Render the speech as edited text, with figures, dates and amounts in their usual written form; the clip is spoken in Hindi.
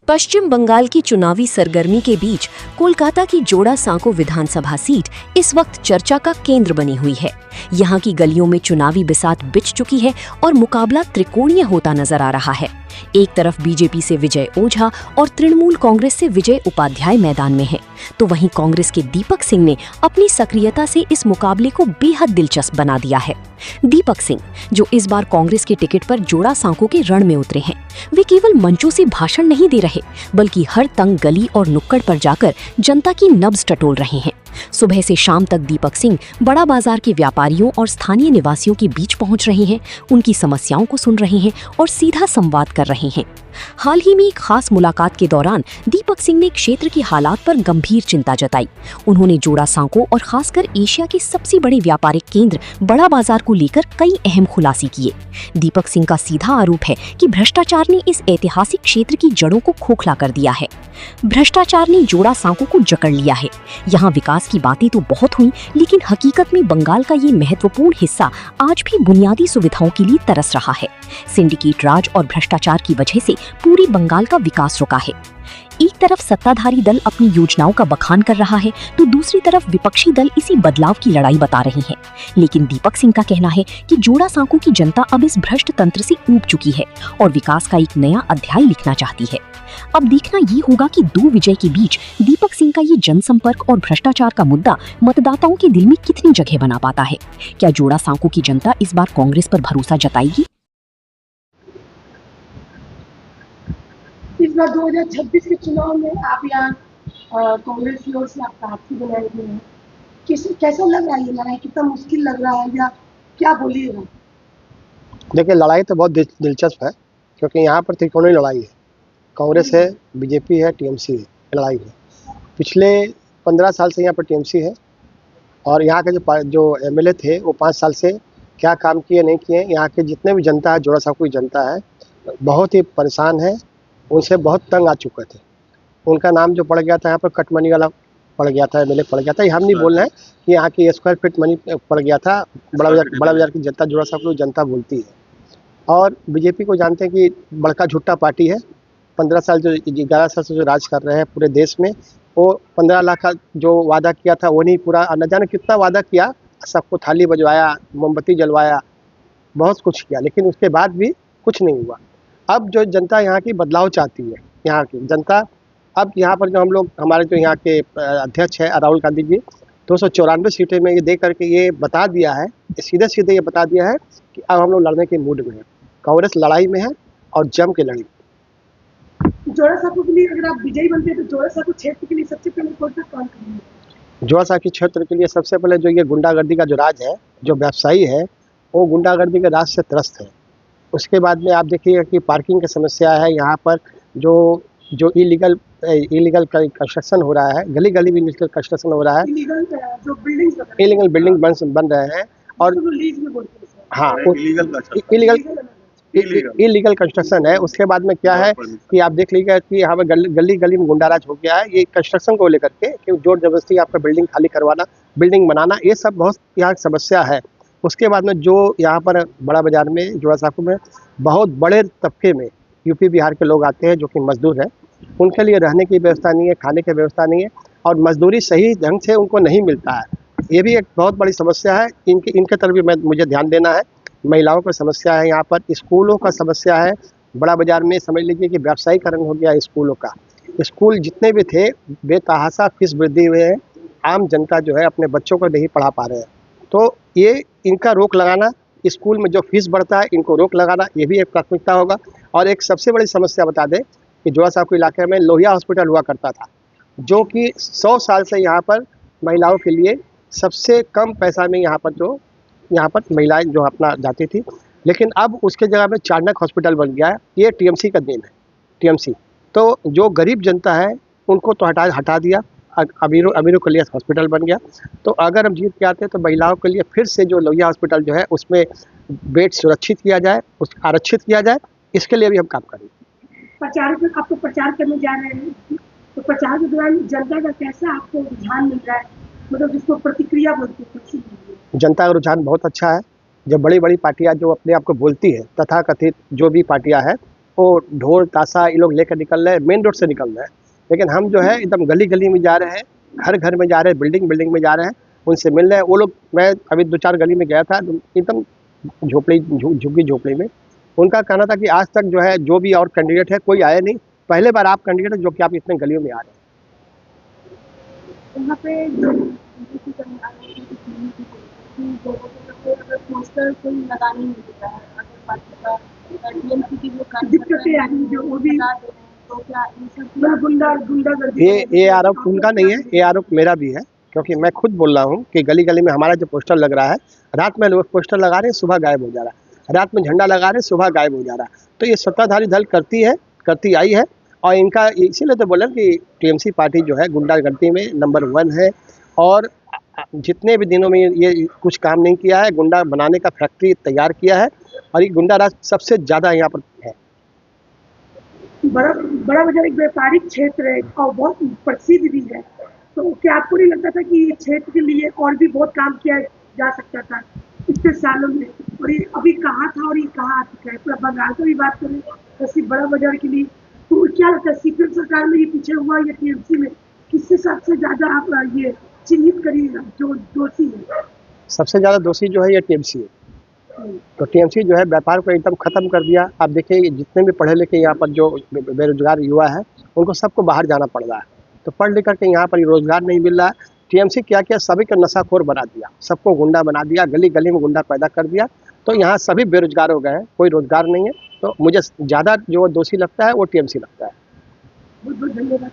पश्चिम बंगाल की चुनावी सरगर्मी के बीच कोलकाता की जोड़ा सांको विधानसभा सीट इस वक्त चर्चा का केंद्र बनी हुई है। यहाँ की गलियों में चुनावी बिसात बिछ चुकी है और मुकाबला त्रिकोणीय होता नजर आ रहा है। एक तरफ बीजेपी से विजय ओझा और तृणमूल कांग्रेस से विजय उपाध्याय मैदान में है, तो वहीं कांग्रेस के दीपक सिंह ने अपनी सक्रियता से इस मुकाबले को बेहद दिलचस्प बना दिया है। दीपक सिंह, जो इस बार कांग्रेस के टिकट पर जोड़ा सांको के रण में उतरे हैं, वे केवल मंचों से भाषण नहीं दे रहे, बल्कि हर तंग गली और नुक्कड़ पर जाकर जनता की नब्ज टटोल रहे हैं। सुबह से शाम तक दीपक सिंह बड़ा बाजार के व्यापारियों और स्थानीय निवासियों के बीच पहुंच रहे हैं, उनकी समस्याओं को सुन रहे हैं और सीधा संवाद कर रहे हैं। हाल ही में एक खास मुलाकात के दौरान दीपक सिंह ने क्षेत्र के हालात पर गंभीर चिंता जताई। उन्होंने जोड़ा सांको और खासकर एशिया के सबसे बड़े व्यापारिक केंद्र बड़ा बाजार को लेकर कई अहम खुलासे किए। दीपक सिंह का सीधा आरोप है कि भ्रष्टाचार ने इस ऐतिहासिक क्षेत्र की जड़ों को खोखला कर दिया है। भ्रष्टाचार ने जोड़ा सांको को जकड़ लिया है। यहाँ विकास की बातें तो बहुत हुई, लेकिन हकीकत में बंगाल का ये महत्वपूर्ण हिस्सा आज भी बुनियादी सुविधाओं के लिए तरस रहा है। सिंडिकेट राज और भ्रष्टाचार की वजह से पूरी बंगाल का विकास रुका है। एक तरफ सत्ताधारी दल अपनी योजनाओं का बखान कर रहा है, तो दूसरी तरफ विपक्षी दल इसी बदलाव की लड़ाई बता रही हैं। लेकिन दीपक सिंह का कहना है कि जोड़ा सांको की जनता अब इस भ्रष्ट तंत्र से ऊब चुकी है और विकास का एक नया अध्याय लिखना चाहती है। अब देखना ये होगा कि दो विजय के बीच दीपक सिंह का ये जनसंपर्क और भ्रष्टाचार का मुद्दा मतदाताओं के दिल में कितनी जगह बना पाता है। क्या जोड़ा सांको की जनता इस बार कांग्रेस पर भरोसा जताएगी? इस बार 2026 के चुनाव में आप यहाँ कांग्रेस की ओर से आप प्रार्थी बनाए हुए हैं, कैसा लग रहा है ये लड़ाई? कितना मुश्किल लग रहा है या क्या बोलिएगा? देखिए, लड़ाई तो बहुत दिलचस्प है, क्योंकि यहाँ पर त्रिकोणीय लड़ाई है। कांग्रेस है, बीजेपी है, टीएमसी है, लड़ाई है। पिछले 15 साल से यहाँ पर टीएमसी है और यहाँ के जो एमएलए थे वो 5 साल से क्या काम किए नहीं किए, यहाँ के जितने भी जनता है, जोड़ा सांको की जनता है, बहुत ही परेशान है, उनसे बहुत तंग आ चुके थे। उनका नाम जो पड़ गया था यहाँ पर कटमनी वाला पड़ गया था, एमएलए पड़ गया था। हम नहीं बोल रहे हैं कि यहाँ की स्क्वायर फीट मनी पड़ गया था। बड़ा बाजार की जनता, जोड़ा सांको की जनता बोलती है। और बीजेपी को जानते हैं कि बड़का झूठा पार्टी है। 11 साल से जो राज कर रहे हैं पूरे देश में, वो 15 लाख का जो वादा किया था वो नहीं पूरा, न जाने कितना वादा किया, सबको थाली बजवाया, मोमबत्ती जलवाया, बहुत कुछ किया, लेकिन उसके बाद भी कुछ नहीं हुआ। अब जो जनता यहाँ की बदलाव चाहती है, यहाँ की जनता अब यहाँ पर जो हम लोग, हमारे जो यहाँ के अध्यक्ष है राहुल गांधी जी, 294 सीटें में ये दे करके ये बता दिया है, सीधे सीधे ये बता दिया है कि अब हम लोग लड़ने के मूड में हैं। कांग्रेस लड़ाई में है और जम के लड़ी। जोड़ा सांको के लिए अगर आप विजयी बनते हैं तो जोड़ा सांको क्षेत्र के लिए सबसे पहले कौन सा काम करेंगे? जोड़ा सांको क्षेत्र के लिए सबसे पहले जो ये गुंडागर्दी का जो राज है, जो व्यवसायी है, वो गुंडागर्दी के राज से त्रस्त है। उसके बाद में आप देखिएगा कि पार्किंग की समस्या है यहाँ पर, जो इलीगल कंस्ट्रक्शन हो रहा है, गली गली भी इलीगल कंस्ट्रक्शन हो रहा है, इलीगल बिल्डिंग बन रहे हैं। और हाँ, इलीगल कंस्ट्रक्शन है। उसके बाद में क्या है कि आप देख लीजिएगा कि यहाँ पर गली गली में गुंडाराज हो गया है, ये कंस्ट्रक्शन को लेकर के कि जोर जबरदस्ती आपका बिल्डिंग खाली करवाना, बिल्डिंग बनाना, ये सब बहुत यहाँ समस्या है। उसके बाद में जो यहाँ पर बड़ा बाजार में, जोड़ा सांको में बहुत बड़े तबके में यूपी बिहार के लोग आते हैं जो कि मजदूर हैं, उनके लिए रहने की व्यवस्था नहीं है, खाने की व्यवस्था नहीं है और मजदूरी सही ढंग से उनको नहीं मिलता है। ये भी एक बहुत बड़ी समस्या है। इनके तरफ भी मुझे ध्यान देना है। महिलाओं की समस्या है, यहाँ पर स्कूलों का समस्या है। बड़ा बाजार में समझ लीजिए कि व्यावसायीकरण हो गया स्कूलों का। स्कूल जितने भी थे बेतहाशा फीस वृद्धि हुए हैं, आम जनता जो है अपने बच्चों को नहीं पढ़ा पा रहे हैं। तो ये इनका रोक लगाना, स्कूल में जो फीस बढ़ता है इनको रोक लगाना, ये भी एक प्राथमिकता होगा। और एक सबसे बड़ी समस्या बता दें कि जोड़ा सांको इलाके में लोहिया हॉस्पिटल हुआ करता था, जो कि 100 साल से यहाँ पर महिलाओं के लिए सबसे कम पैसा में यहाँ पर महिलाएं जो अपना जाती थी, लेकिन अब उसके जगह में चाणक्य हॉस्पिटल बन गया है। ये टीएमसी का देन है। टीएमसी तो जो गरीब जनता है उनको तो हटा दिया, अमीरों के लिए हॉस्पिटल बन गया। तो अगर हम जीत के आते हैं तो महिलाओं के लिए फिर से जो लोहिया हॉस्पिटल जो है उसमें बेड सुरक्षित किया जाए, आरक्षित किया जाए, इसके लिए भी हम काम करेंगे। आपको प्रचार करने जा रहे हैं, तो प्रचार के दौरान जनता का कैसा आपको रुझान मिल रहा है, मतलब जिसको प्रतिक्रिया बोलते हैं? जनता का रुझान बहुत अच्छा है। जब बड़ी बड़ी पार्टियां जो अपने आप को बोलती है, तथाकथित जो भी पार्टियां हैं, वो ढोल ताशा ये लोग लेकर निकल रहे हैं, मेन रोड से निकल रहे हैं। लेकिन हम जो है एकदम गली गली में जा रहे हैं, घर घर में जा रहे हैं, बिल्डिंग बिल्डिंग में जा रहे हैं, उनसे मिल रहे हैं। वो लोग, मैं अभी 2-4 गली में गया था, एकदम झुग्गी झोपड़ी में। उनका कहना था कि आज तक जो है जो भी और कैंडिडेट है कोई आया नहीं, पहले बार आप कैंडिडेट है जो कि आप इतने गलियों में आ रहे हैं। यहाँ पे अगर पोस्टर कोई लगाने नहीं देता है, अगर पार्टी का टीएमसी की जो दिक्कतें आ रही जो वो भी लगा दे रहे हैं, तो क्या इन सब गुंडागर्दी ये आरोप उनका नहीं है, ये आरोप मेरा भी है, क्योंकि मैं खुद बोल रहा हूँ कि गली गली में हमारा जो पोस्टर लग रहा है, रात में लोग पोस्टर लगा रहे हैं, सुबह गायब हो जा रहा है, रात में झंडा लगा रहे हैं, सुबह गायब हो जा रहा है। तो ये सत्ताधारी दल करती आई है, और इनका इसीलिए तो बोला कि टीएमसी पार्टी जो है गुंडागर्दी में नंबर 1 है। और जितने भी दिनों में ये कुछ काम नहीं किया है, गुंडा बनाने का फैक्ट्री तैयार किया है, और ये गुंडा राज सबसे ज़्यादा यहाँ पर है। बड़ा बाजार एक व्यापारिक क्षेत्र है और बहुत प्रसिद्ध भी है, तो क्या आपको नहीं लगता था कि ये क्षेत्र के लिए और भी बहुत काम किया जा सकता था इतने सालों में, और ये अभी कहाँ था और ये कहाँ आ चुका है? पूरा बंगाल की भी बात करें वैसे बड़ा बाजार के लिए, तो क्या लगता है सीपीएम सरकार में ये पीछे हुआ या टीएमसी में, किससे सबसे ज़्यादा आप ये चिन्हित करिएगा जो दोषी है? सबसे ज़्यादा दोषी जो है ये टीएमसी है। तो टीएमसी जो है व्यापार को एकदम ख़त्म कर दिया। आप देखिए जितने भी पढ़े लिखे यहाँ पर जो बेरोजगार युवा है, उनको सबको बाहर जाना पड़ रहा है। तो पढ़ लिख करके यहाँ पर रोजगार नहीं मिल रहा है। टीएमसी क्या किया, सभी को नशाखोर बना दिया, सबको गुंडा बना दिया, गली गली में गुंडा पैदा कर दिया। तो यहाँ सभी बेरोजगार हो गए हैं, कोई रोजगार नहीं है। तो मुझे ज़्यादा जो दोषी लगता है वो टीएमसी लगता है। बहुत बहुत धन्यवाद।